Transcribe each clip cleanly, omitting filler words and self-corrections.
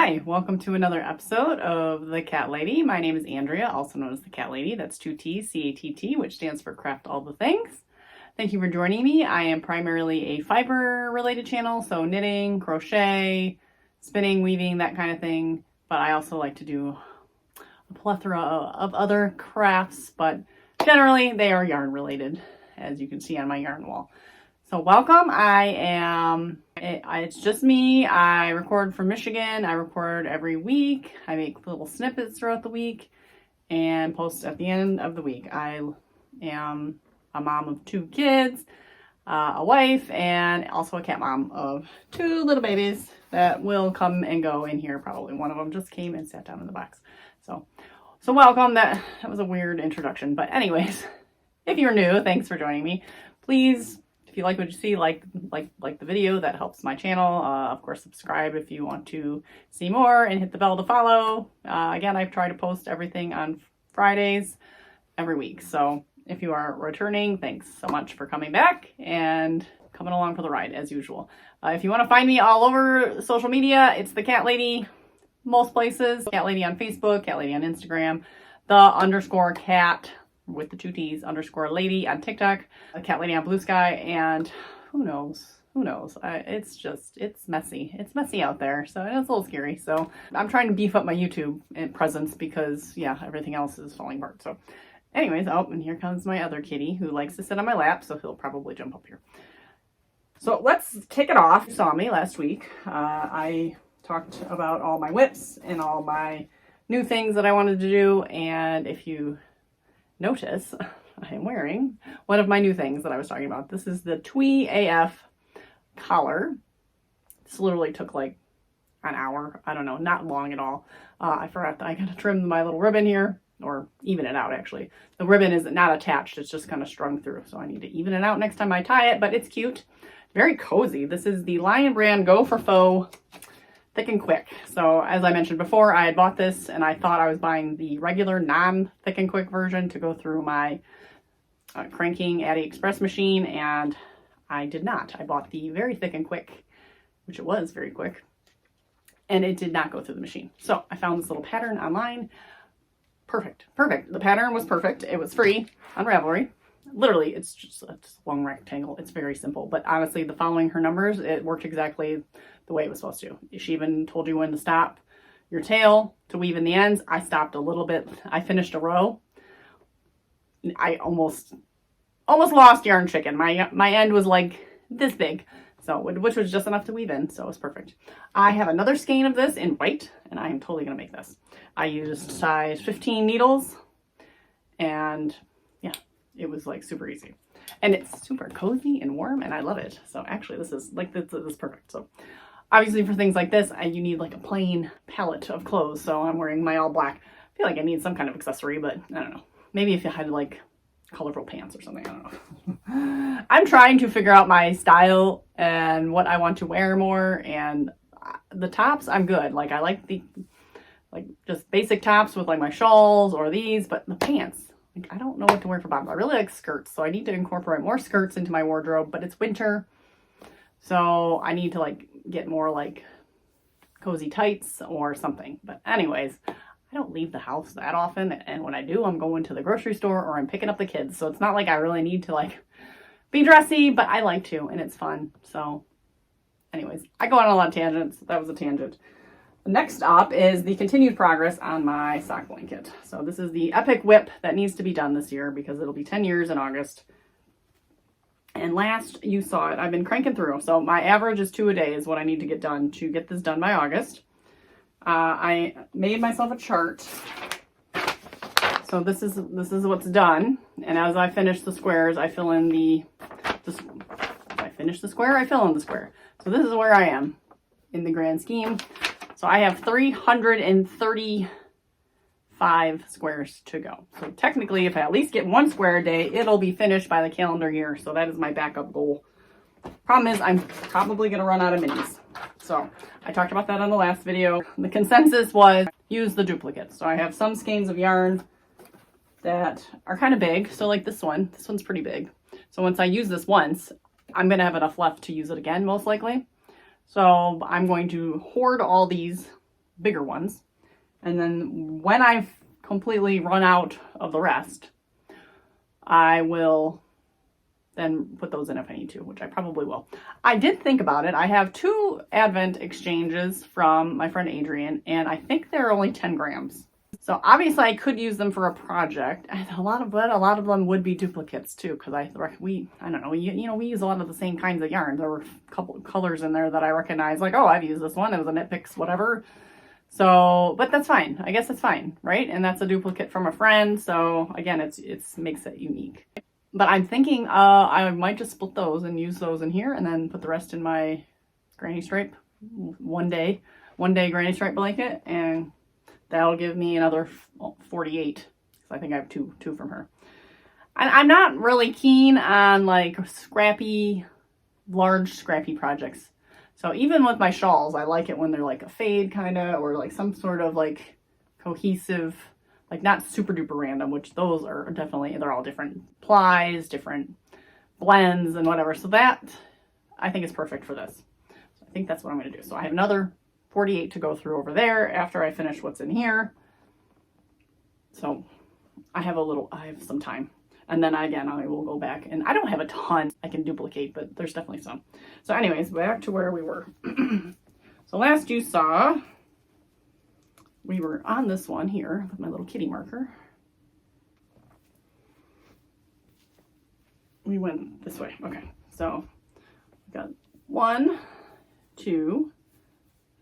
Hi, welcome to another episode of The Cat Lady. My name is Andrea, also known as The Cat Lady. That's two T's, CATT, which stands for Craft All the Things. Thank you for joining me. I am primarily a fiber-related channel, so knitting, crochet, spinning, weaving, that kind of thing. But I also like to do a plethora of other crafts, but generally they are yarn-related, as you can see on my yarn wall. So welcome. It's just me. I record from Michigan. I record every week. I make little snippets throughout the week and post at the end of the week. I am a mom of 2 kids, a wife, and also a cat mom of 2 little babies that will come and go in here. Probably one of them just came and sat down in the box. So welcome. That was a weird introduction, but anyways, if you're new, thanks for joining me. Please, if you like what you see, like the video, that helps my channel. Of course, subscribe if you want to see more and hit the bell to follow. Again, I try to post everything on Fridays every week. So if you are returning, thanks so much for coming back and coming along for the ride as usual. If you want to find me all over social media, it's the Cat Lady, most places. Cat Lady on Facebook, Cat Lady on Instagram, _cat with the 2 T's _lady on TikTok, a Cat Lady on Bluesky, and who knows? It's messy. It's messy out there, so it's a little scary. So I'm trying to beef up my YouTube presence because, yeah, everything else is falling apart. So anyways, oh, and here comes my other kitty who likes to sit on my lap, so he'll probably jump up here. So let's kick it off. You saw me last week. I talked about all my whips and all my new things that I wanted to do, and if you notice, I am wearing one of my new things that I was talking about. This is the Twee AF collar. This literally took like an hour. I don't know, not long at all. I forgot that I gotta trim my little ribbon here, or even it out actually. The ribbon is not attached, it's just kind of strung through, so I need to even it out next time I tie it, but it's cute. Very cozy. This is the Lion Brand Go for Faux Thick and Quick. So as I mentioned before, I had bought this and I thought I was buying the regular non-thick and quick version to go through my cranking AliExpress machine, and I did not. I bought the very thick and quick, which it was very quick, and it did not go through the machine. So I found this little pattern online. Perfect. The pattern was perfect. It was free on Ravelry. Literally, it's just a long rectangle. It's very simple, but honestly, the following her numbers, it worked exactly the way it was supposed to. She even told you when to stop your tail to weave in the ends. I stopped a little bit. I finished a row. I almost lost yarn chicken. My end was like this big, so which was just enough to weave in, so it was perfect. I have another skein of this in white, and I am totally gonna make this. I used size 15 needles, and yeah, it was like super easy. And it's super cozy and warm, and I love it. So actually, this is like this is perfect. So obviously for things like this, you need like a plain palette of clothes. So I'm wearing my all black. I feel like I need some kind of accessory, but I don't know. Maybe if you had like colorful pants or something, I don't know. I'm trying to figure out my style and what I want to wear more. And the tops, I'm good. Like I like the just basic tops with like my shawls or these, but the pants, like, I don't know what to wear for bottoms. I really like skirts, so I need to incorporate more skirts into my wardrobe, but it's winter, so I need to like get more like cozy tights or something. But anyways, I don't leave the house that often, and when I do, I'm going to the grocery store or I'm picking up the kids, so it's not like I really need to like be dressy, but I like to, and it's fun. So anyways, I go on a lot of tangents. That was a tangent. Next up is the continued progress on my sock blanket. So this is the epic whip that needs to be done this year because it'll be 10 years in August. And last you saw it, I've been cranking through. So my average is 2 a day is what I need to get done to get this done by August. I made myself a chart. So this is what's done. And as I finish the squares, I fill in as I finish the square, I fill in the square. So this is where I am in the grand scheme. So I have 335 squares to go. So technically, if I at least get 1 square a day, it'll be finished by the calendar year. So that is my backup goal. Problem is, I'm probably going to run out of minis. So I talked about that on the last video. The consensus was use the duplicates. So I have some skeins of yarn that are kind of big. So like this one's pretty big. So once I use this once, I'm going to have enough left to use it again, most likely. So I'm going to hoard all these bigger ones. And then when I've completely run out of the rest, I will then put those in if I need to, which I probably will. I did think about it. I have 2 Advent exchanges from my friend Adrian, and I think they're only 10 grams. So obviously I could use them for a project. And a lot of them would be duplicates too, because I don't know, we use a lot of the same kinds of yarns. There were a couple of colors in there that I recognize, like, oh, I've used this one. It was a Knit Picks, whatever. So, but that's fine. I guess it's fine, right? And that's a duplicate from a friend. So again, it makes it unique. But I'm thinking I might just split those and use those in here, and then put the rest in my granny stripe one day granny stripe blanket, and that'll give me another 48. So I think I have two from her. And I'm not really keen on like large scrappy projects. So even with my shawls, I like it when they're like a fade kind of, or like some sort of like cohesive, like not super duper random, which those are definitely, they're all different plies, different blends and whatever. So that I think is perfect for this. So I think that's what I'm going to do. So I have another 48 to go through over there after I finish what's in here. So I have some time. And then again, I will go back, and I don't have a ton I can duplicate, but there's definitely some. So anyways, back to where we were. So last you saw, we were on this one here with my little kitty marker. We went this way. Okay. So we got 1, 2,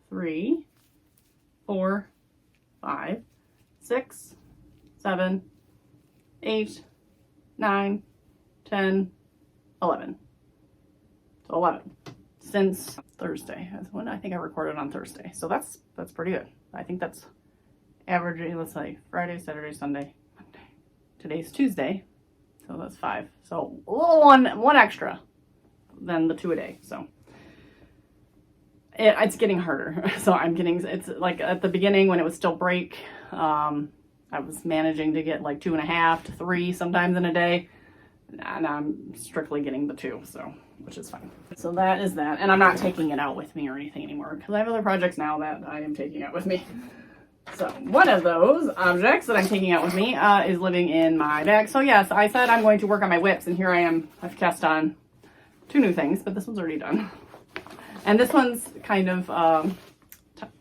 3, 4, 5, 6, 7, 8, 9, 10, 11. So 11 since Thursday. That's when I think I recorded on Thursday. So that's pretty good. I think that's averaging, let's say Friday, Saturday, Sunday, Monday. Today's Tuesday. So that's 5. So a little one extra than the 2 a day. So it's getting harder. So it's like at the beginning when it was still break, I was managing to get like 2.5 to 3 sometimes in a day. And I'm strictly getting the 2, so, which is fine. So that is that. And I'm not taking it out with me or anything anymore, because I have other projects now that I am taking out with me. So one of those objects that I'm taking out with me is living in my bag. So yes, I said I'm going to work on my whips, and here I am. I've cast on 2 new things, but this one's already done. And this one's kind of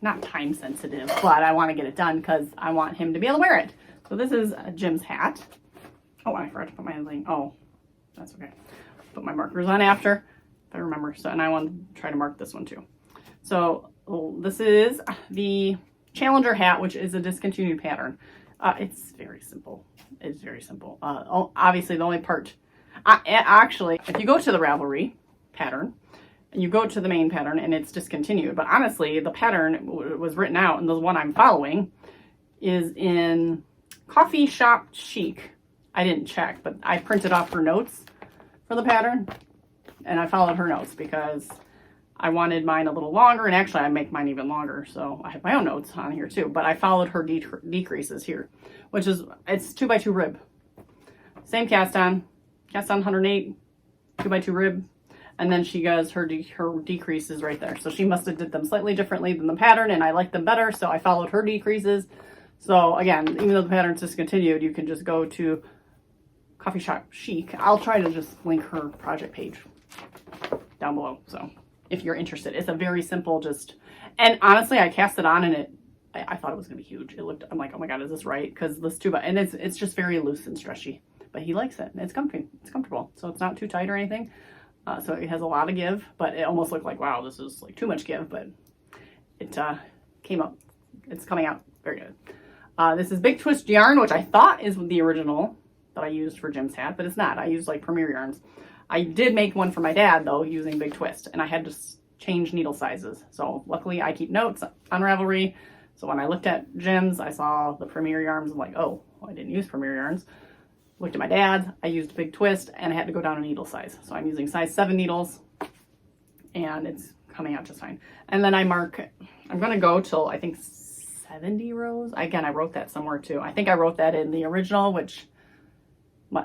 not time sensitive, but I want to get it done because I want him to be able to wear it. So this is Jim's hat. Oh, I forgot to put my link. Oh, that's okay. Put my markers on after, if I remember. So, and I want to try to mark this one too. So this is the Challenger hat, which is a discontinued pattern. It's very simple. It's very simple. Obviously, the only part, actually, if you go to the Ravelry pattern, and you go to the main pattern and it's discontinued, but honestly, the pattern was written out, and the one I'm following is in Coffee Shop Chic. I didn't check, but I printed off her notes for the pattern, and I followed her notes because I wanted mine a little longer, and actually I make mine even longer, so I have my own notes on here too, but I followed her decreases here, which is, it's 2x2 rib. Same cast on 108, 2x2 rib, and then she does her decreases right there. So she must have did them slightly differently than the pattern, and I liked them better, so I followed her decreases. So again, even though the pattern's discontinued, you can just go to Coffee Shop Chic. I'll try to just link her project page down below. So if you're interested, it's a very simple, and honestly, I cast it on and I thought it was gonna be huge. I'm like, oh my God, is this right? Because this and it's just very loose and stretchy, but he likes it. It's comfy, it's comfortable. So it's not too tight or anything. So it has a lot of give, but it almost looked like, wow, this is like too much give, but it came up. It's coming out very good. This is Big Twist yarn, which I thought is the original that I used for Jim's hat, but it's not. I used like Premier yarns. I did make one for my dad though, using Big Twist, and I had to change needle sizes. So luckily I keep notes on Ravelry. So when I looked at Jim's, I saw the Premier yarns. I'm like, oh, well, I didn't use Premier yarns. Looked at my dad's, I used Big Twist, and I had to go down a needle size. So I'm using size 7 needles, and it's coming out just fine. And then I'm going to go till I think 70 rows. Again, I wrote that somewhere too. I think I wrote that in the original, which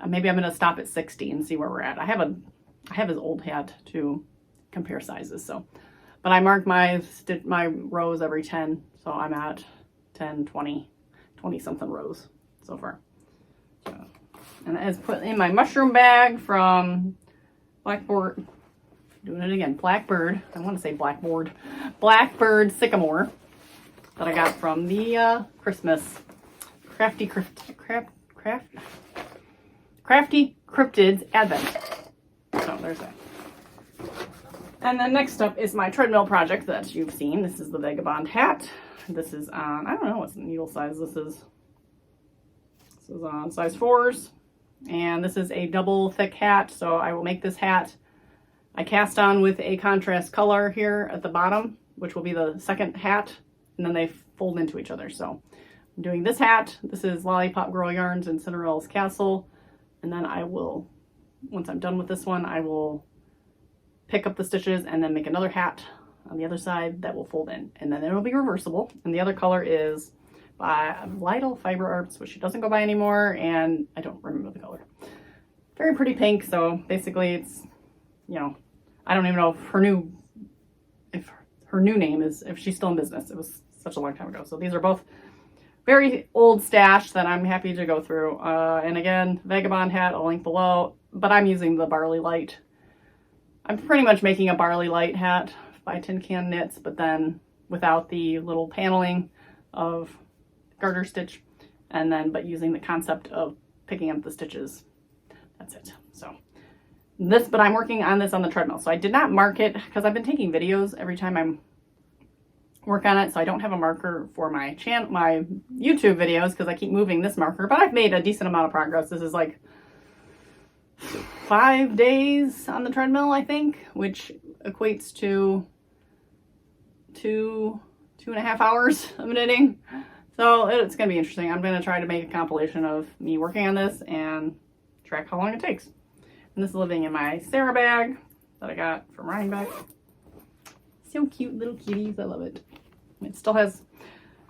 maybe I'm going to stop at 60 and see where we're at. I have his old hat to compare sizes. So, But I mark my rows every 10. So I'm at 10, 20 something rows so far. So, and that is put in my mushroom bag from Blackboard. Doing it again. Blackbird. I want to say Blackboard. Blackbird Sycamore that I got from the Christmas Crafty Cryptids Advent. So there's that. And then next up is my treadmill project that you've seen. This is the Vegabond hat. This is on, I don't know what's the needle size this is. This is on size 4s. And this is a double thick hat. So I will make this hat. I cast on with a contrast color here at the bottom, which will be the second hat. And then they fold into each other. So I'm doing this hat. This is Lollipop Girl Yarns and Cinderella's Castle. And then I will, once I'm done with this one, I will pick up the stitches and then make another hat on the other side that will fold in. And then it'll be reversible. And the other color is by Lidl Fiber Arts, which she doesn't go by anymore. And I don't remember the color. Very pretty pink. So basically it's, you know, I don't even know if her new name is, if she's still in business. It was such a long time ago. So these are both very old stash that I'm happy to go through. And again, Vagabond hat, I'll link below, but I'm using the Barley Light. I'm pretty much making a Barley Light hat by Tin Can Knits, but then without the little paneling of garter stitch, and then, but using the concept of picking up the stitches. That's it. So this, but I'm working on this on the treadmill. So I did not mark it because I've been taking videos every time I'm work on it, so I don't have a marker for my channel, my YouTube videos, because I keep moving this marker, but I've made a decent amount of progress. This is like 5 days on the treadmill, I think, which equates to 2.5 hours of knitting. So it's going to be interesting. I'm going to try to make a compilation of me working on this and track how long it takes. And this is living in my Sarah bag that I got from Rhinebeck. So cute little kitties. I love it. It still has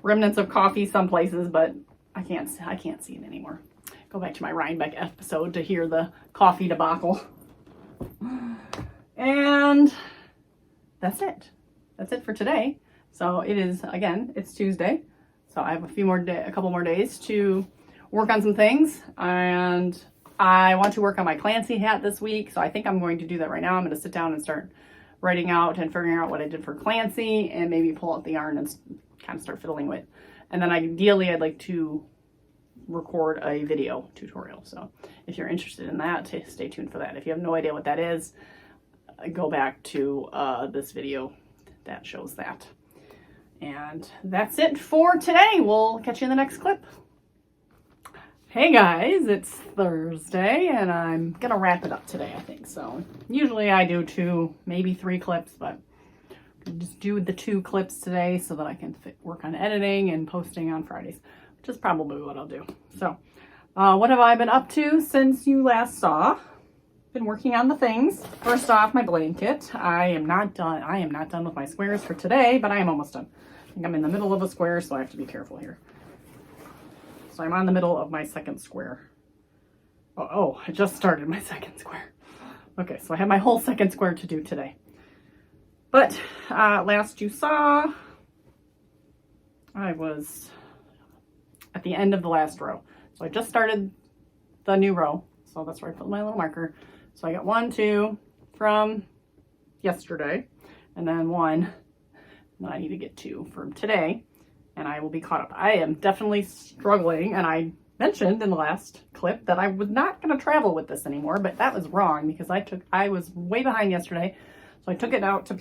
remnants of coffee some places, but I can't see it anymore. Go back to my Rhinebeck episode to hear the coffee debacle. And that's it. That's it for today. So it is, again, it's Tuesday. So I have a couple more days to work on some things. And I want to work on my Clancy hat this week. So I think I'm going to do that right now. I'm going to sit down and start writing out and figuring out what I did for Clancy and maybe pull out the yarn and kind of start fiddling with. And then ideally I'd like to record a video tutorial. So if you're interested in that, stay tuned for that. If you have no idea what that is, go back to this video that shows that. And that's it for today. We'll catch you in the next clip. Hey guys, it's Thursday and I'm gonna wrap it up today, I think. So usually I do 2, maybe 3 clips, but I'll just do the 2 clips today so that I can work on editing and posting on Fridays, which is probably what I'll do. So what have I been up to since you last saw? Been working on the things. First off, my blanket. I am not done with my squares for today, but I am almost done. I think I'm in the middle of a square, so I have to be careful here. So I'm on the middle of my second square. Oh, I just started my second square. Okay, so I have my whole second square to do today. But last you saw, I was at the end of the last row. So I just started the new row. So that's where I put my little marker. So I got 1, 2 from yesterday, and then 1 that I need to get 2 from today. And I will be caught up. I am definitely struggling, and I mentioned in the last clip that I was not going to travel with this anymore, but that was wrong because I was way behind yesterday. So I took it out to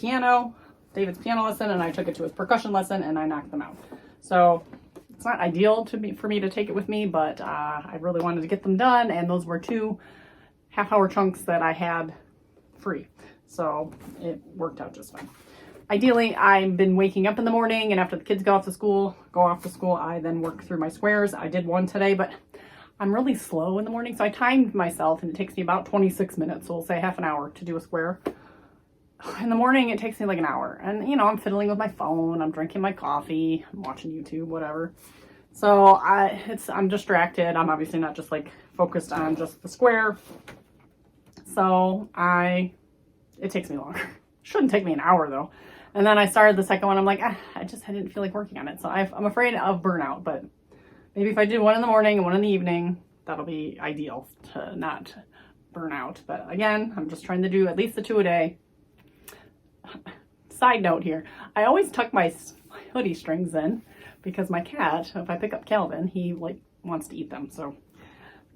David's piano lesson, and I took it to his percussion lesson, and I knocked them out. So it's not ideal for me to take it with me, but I really wanted to get them done, and those were 2 half-hour chunks that I had free. So it worked out just fine. Ideally, I've been waking up in the morning, and after the kids go off to school, I then work through my squares. I did 1 today, but I'm really slow in the morning, so I timed myself, and it takes me about 26 minutes, so we'll say half an hour to do a square. In the morning, it takes me like an hour, and you know, I'm fiddling with my phone, I'm drinking my coffee, I'm watching YouTube, whatever. So I'm distracted. I'm obviously not just like focused on just the square, so it takes me longer. Shouldn't take me an hour though. And then I started the second one. I'm like, I didn't feel like working on it. So I'm afraid of burnout, but maybe if I do one in the morning and one in the evening, that'll be ideal to not burn out. But again, I'm just trying to do at least the 2 a day. Side note here, I always tuck my hoodie strings in because my cat, if I pick up Calvin, he like wants to eat them. So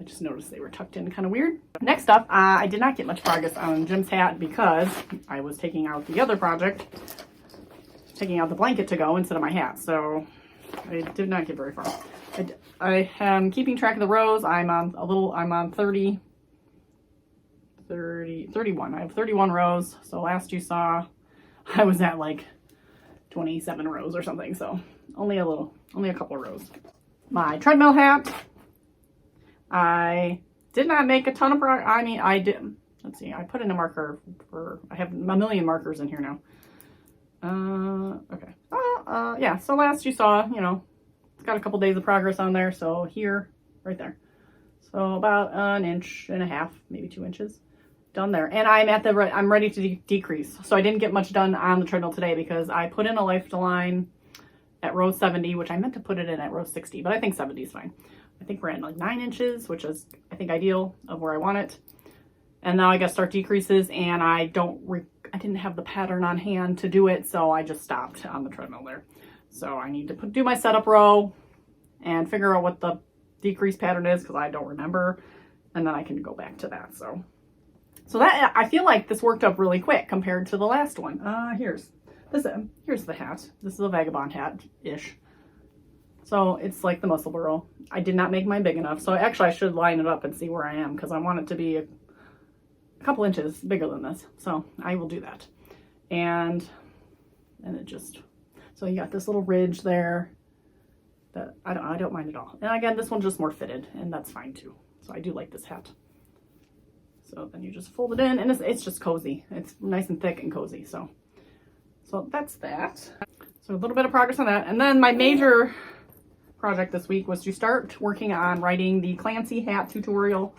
I just noticed they were tucked in kind of weird. Next up, I did not get much progress on Jim's hat because I was taking out the other project, taking out the blanket to go instead of my hat. So I did not get very far. I am keeping track of the rows. I'm on 31. I have 31 rows. So last you saw, I was at like 27 rows or something. So only a couple of rows. My treadmill hat, I did not make a ton of progress. I mean, I did. Let's see. I put in a marker I have a million markers in here now. Okay. Yeah. So last you saw, it's got a couple days of progress on there. So here, right there. So about 1.5 inches, maybe 2 inches done there. And I'm ready to decrease. So I didn't get much done on the treadmill today because I put in a lifeline at row 70, which I meant to put it in at row 60, but I think 70 is fine. I think we're at like 9 inches, which is, I think, ideal of where I want it. And now I got to start decreases, and I didn't have the pattern on hand to do it, so I just stopped on the treadmill there. So I need to do my setup row and figure out what the decrease pattern is because I don't remember, and then I can go back to that. So that, I feel like this worked up really quick compared to the last one. Here's the hat. This is a Vegabond hat-ish. So it's like the muscle burrow. I did not make mine big enough. So actually I should line it up and see where I am because I want it to be a couple inches bigger than this. So I will do that. And it just, so you got this little ridge there that I don't mind at all. And again, this one's just more fitted and that's fine too. So I do like this hat. So then you just fold it in and it's just cozy. It's nice and thick and cozy. So that's that. So a little bit of progress on that. And then my major project this week was to start working on writing the Clancy hat tutorial.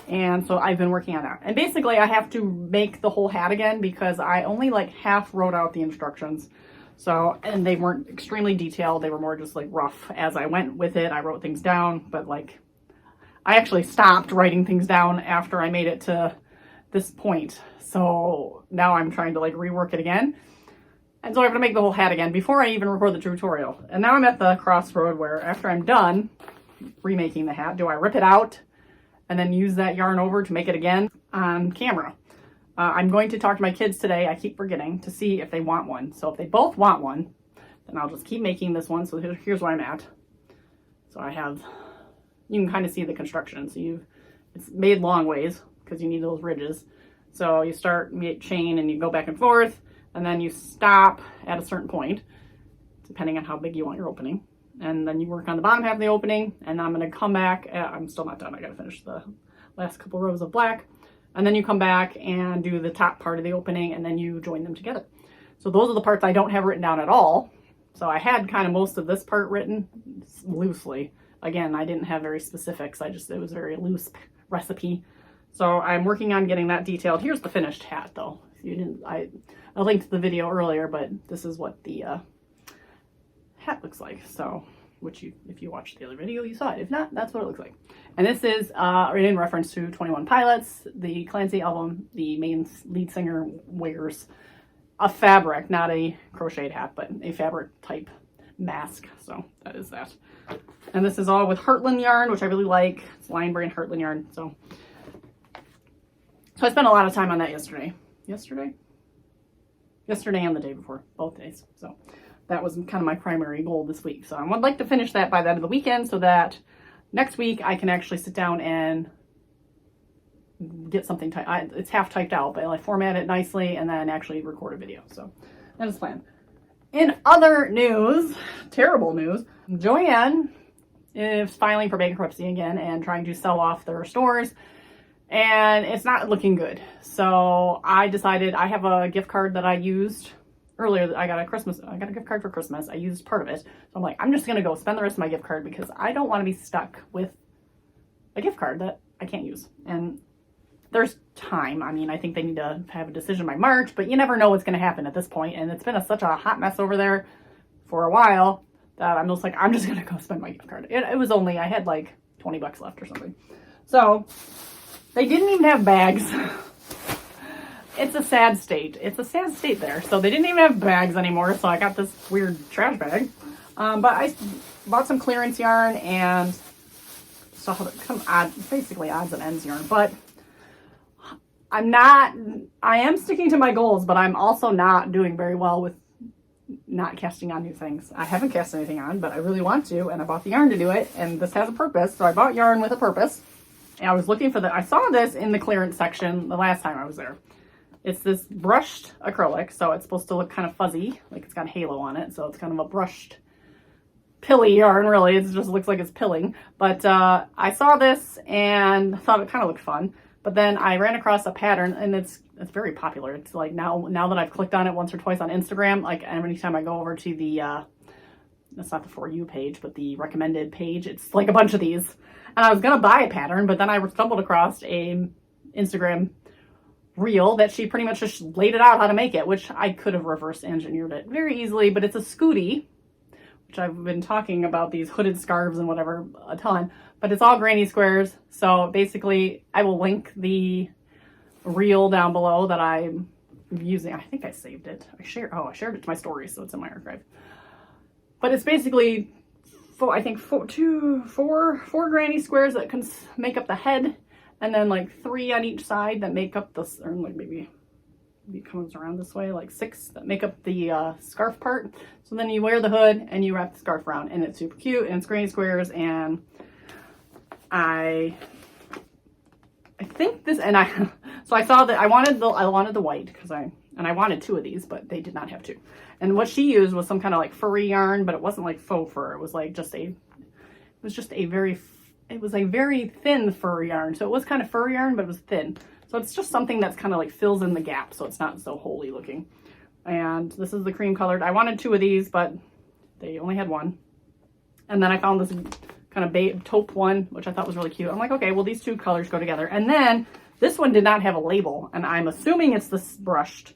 And so I've been working on that. And basically I have to make the whole hat again because I only like half wrote out the instructions. So, and they weren't extremely detailed. They were more just like rough as I went with it. I wrote things down, but like I actually stopped writing things down after I made it to this point. So now I'm trying to like rework it again. And so I have to make the whole hat again before I even record the tutorial. And now I'm at the crossroad where after I'm done remaking the hat, do I rip it out and then use that yarn over to make it again on camera? I'm going to talk to my kids today, I keep forgetting, to see if they want one. So if they both want one, then I'll just keep making this one. So here's where I'm at. So I have, you can kind of see the construction. So it's made long ways because you need those ridges. So you start chain and you go back and forth. And then you stop at a certain point, depending on how big you want your opening. And then you work on the bottom half of the opening. And then I'm going to come back. I'm still not done. I got to finish the last couple rows of black. And then you come back and do the top part of the opening. And then you join them together. So those are the parts I don't have written down at all. So I had kind of most of this part written loosely. Again, I didn't have very specifics. It was a very loose recipe. So I'm working on getting that detailed. Here's the finished hat though. I linked the video earlier, but this is what the hat looks like. So, if you watched the other video, you saw it. If not, that's what it looks like. And this is in reference to 21 Pilots, the Clancy album. The main lead singer wears a fabric, not a crocheted hat, but a fabric type mask. So that is that. And this is all with Heartland yarn, which I really like. It's Lion Brand Heartland yarn. So I spent a lot of time on that yesterday and the day before, both days. So that was kind of my primary goal this week. So I would like to finish that by the end of the weekend so that next week I can actually sit down and get something typed. It's half typed out, but I format it nicely and then actually record a video. So that is the plan. In other news, terrible news, Joann is filing for bankruptcy again and trying to sell off their stores. And it's not looking good. So I decided, I have a gift card that I used earlier. I got a gift card for Christmas. I used part of it. So I'm like, I'm just going to go spend the rest of my gift card because I don't want to be stuck with a gift card that I can't use. And there's time. I mean, I think they need to have a decision by March, but you never know what's going to happen at this point. And it's been such a hot mess over there for a while that I'm just like, I'm just going to go spend my gift card. It was only, I had like 20 bucks left or something. So they didn't even have bags. It's a sad state. It's a sad state there. So they didn't even have bags anymore. So I got this weird trash bag. But I bought some clearance yarn and some basically odds and ends yarn. But I am sticking to my goals, but I'm also not doing very well with not casting on new things. I haven't cast anything on, but I really want to, and I bought the yarn to do it, and this has a purpose. So I bought yarn with a purpose. And I was looking for I saw this in the clearance section the last time I was there. It's this brushed acrylic, so it's supposed to look kind of fuzzy, like it's got a halo on it, so it's kind of a brushed pilly yarn, really. It just looks like it's pilling. But I saw this and thought it kind of looked fun. But then I ran across a pattern, and it's very popular. It's like now that I've clicked on it once or twice on Instagram, like every time I go over to the, that's not the For You page, but the recommended page, it's like a bunch of these. And I was going to buy a pattern, but then I stumbled across a Instagram reel that she pretty much just laid it out how to make it, which I could have reverse engineered it very easily, but it's a scooty, which I've been talking about these hooded scarves and whatever a ton, but it's all granny squares. So basically I will link the reel down below that I'm using. I think I saved it. I shared it to my stories, so it's in my archive. But it's basically four granny squares that can make up the head, and then like 3 on each side that make up this, or like maybe it comes around this way, like 6 that make up the scarf part. So then you wear the hood and you wrap the scarf around, and it's super cute, and it's granny squares. And I think this, and so I saw that I wanted the white because I wanted 2 of these, but they did not have 2. And what she used was some kind of like furry yarn, but it wasn't like faux fur. It was like it was a very thin fur yarn. So it was kind of fur yarn, but it was thin. So it's just something that's kind of like fills in the gap, so it's not so holy looking. And this is the cream colored. I wanted 2 of these, but they only had 1. And then I found this kind of taupe one, which I thought was really cute. I'm like, okay, well, these 2 colors go together. And then this one did not have a label, and I'm assuming it's this brushed.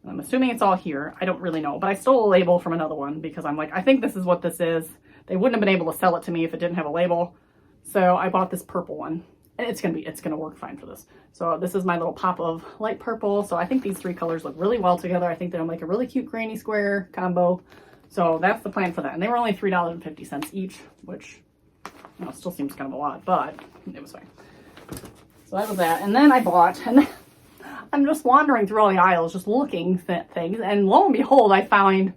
I'm assuming it's all here. I don't really know, but I stole a label from another one because I'm like, I think this is what this is. They wouldn't have been able to sell it to me if it didn't have a label. So I bought this purple one, and it's gonna work fine for this. So this is my little pop of light purple. So I think these 3 colors look really well together. I think they'll make a really cute granny square combo. So that's the plan for that. And they were only $3.50 each, which, you know, still seems kind of a lot, but it was fine. So that was that. And then I bought, and I'm just wandering through all the aisles, just looking at things. And lo and behold, I found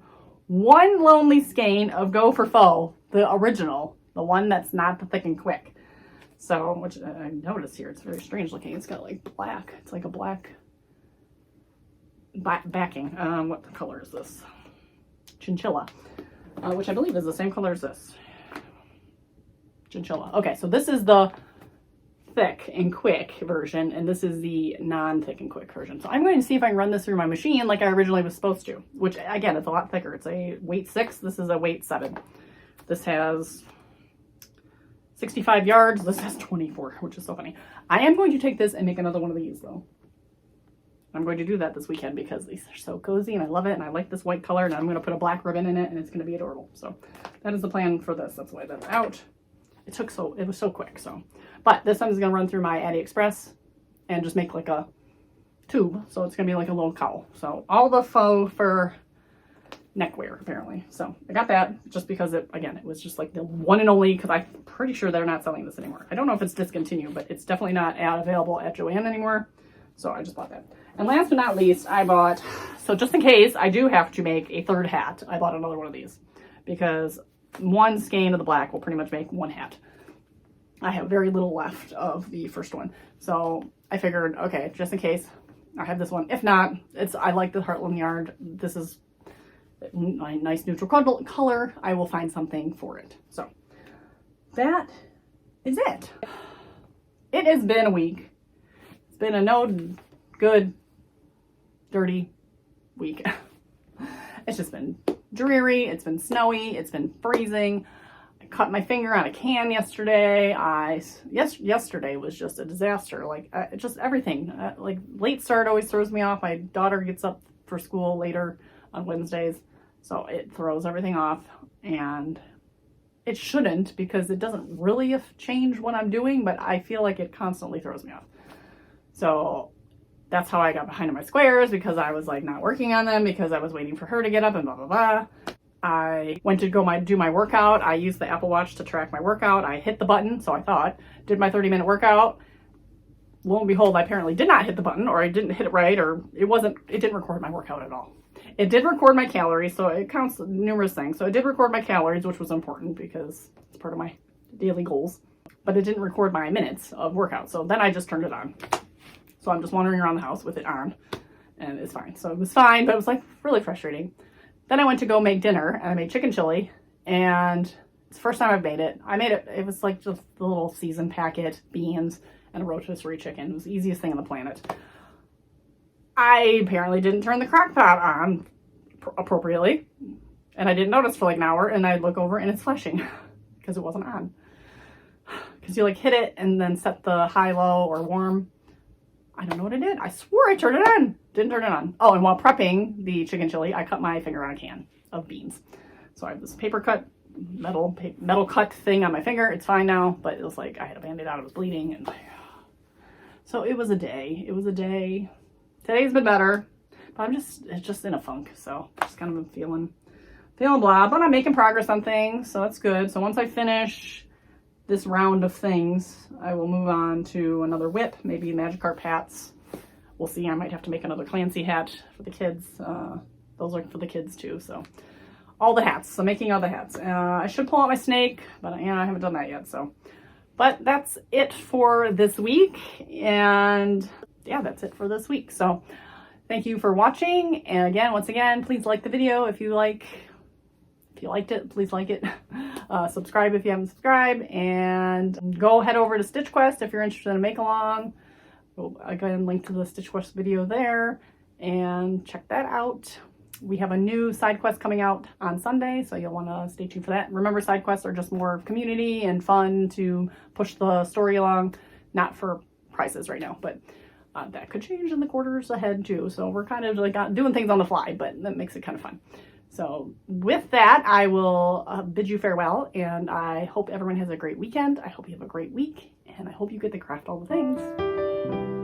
one lonely skein of Go for Faux, the original, the one that's not the thick and quick. So, which I noticed here, it's very strange looking. It's got like black. It's like a black backing. What color is this? Chinchilla, which I believe is the same color as this. Chinchilla. Okay, so this is the thick and quick version, and this is the non-thick and quick version. So I'm going to see if I can run this through my machine like I originally was supposed to, which again, it's a lot thicker. It's a weight 6. This is a weight 7. This has 65 yards. This has 24, which is so funny. I am going to take this and make another one of these though. I'm going to do that this weekend because these are so cozy and I love it, and I like this white color, and I'm going to put a black ribbon in it, and it's going to be adorable. So that is the plan for this. That's why that's out. It was so quick. So, but this time is going to run through my AliExpress and just make like a tube. So it's going to be like a little cowl. So all the faux fur neckwear apparently. So I got that just because it was just like the one and only, because I'm pretty sure they're not selling this anymore. I don't know if it's discontinued, but it's definitely not available at Joann anymore. So I just bought that. And last but not least, I bought, so just in case I do have to make a 3rd hat, I bought another one of these because 1 skein of the black will pretty much make 1 hat. I have very little left of the first one. So I figured, okay, just in case I have this one. If not, I like the Heartland yarn. This is a nice neutral color. I will find something for it. So that is it. It has been a week. It's been a no good, dirty week. It's just been dreary. It's been snowy. It's been freezing. I cut my finger on a can yesterday. Yesterday was just a disaster. Like just everything. Like late start always throws me off. My daughter gets up for school later on Wednesdays, so it throws everything off, and it shouldn't because it doesn't really change what I'm doing, but I feel like it constantly throws me off. So that's how I got behind on my squares, because I was like not working on them because I was waiting for her to get up and blah, blah, blah. I went to go do my workout. I used the Apple Watch to track my workout. I hit the button, so I thought, did my 30-minute workout. Lo and behold, I apparently did not hit the button, or I didn't hit it right, or it didn't record my workout at all. It did record my calories, so it counts numerous things. So it did record my calories, which was important because it's part of my daily goals, but it didn't record my minutes of workout. So then I just turned it on. So I'm just wandering around the house with it on, and it's fine. So it was fine, but it was like really frustrating. Then I went to go make dinner, and I made chicken chili, and it's the first time I've made it. It was like just the little seasoned packet, beans, and a rotisserie chicken. It was the easiest thing on the planet. I apparently didn't turn the crock pot on appropriately, and I didn't notice for like an hour, and I look over and it's flashing because it wasn't on. Because you like hit it and then set the high, low, or warm. I don't know what I did. I swore I turned it on. Didn't turn it on. Oh, and while prepping the chicken chili, I cut my finger on a can of beans. So I have this paper cut, metal cut thing on my finger. It's fine now, but it was like I had a Band-Aid out. It was bleeding, and so it was a day. It was a day. Today's been better, but it's just in a funk. So just kind of been feeling blah, but I'm making progress on things, so that's good. So once I finish this round of things, I will move on to another whip, maybe Magikarp hats. We'll see. I might have to make another Clancy hat for the kids. Those are for the kids too. So all the hats. So making all the hats. I should pull out my snake, but I haven't done that yet. So, but that's it for this week. And yeah, that's it for this week. So thank you for watching. And again, once again, please like the video if you liked it, please like it. Subscribe if you haven't subscribed, and go head over to Stitch Quest if you're interested in a make along. Again, link to the Stitch Quest video there, and check that out. We have a new side quest coming out on Sunday, so you'll want to stay tuned for that. Remember, side quests are just more community and fun to push the story along, not for prizes right now, but that could change in the quarters ahead too. So we're kind of like doing things on the fly, but that makes it kind of fun. So with that, I will bid you farewell, and I hope everyone has a great weekend. I hope you have a great week, and I hope you get to craft all the things.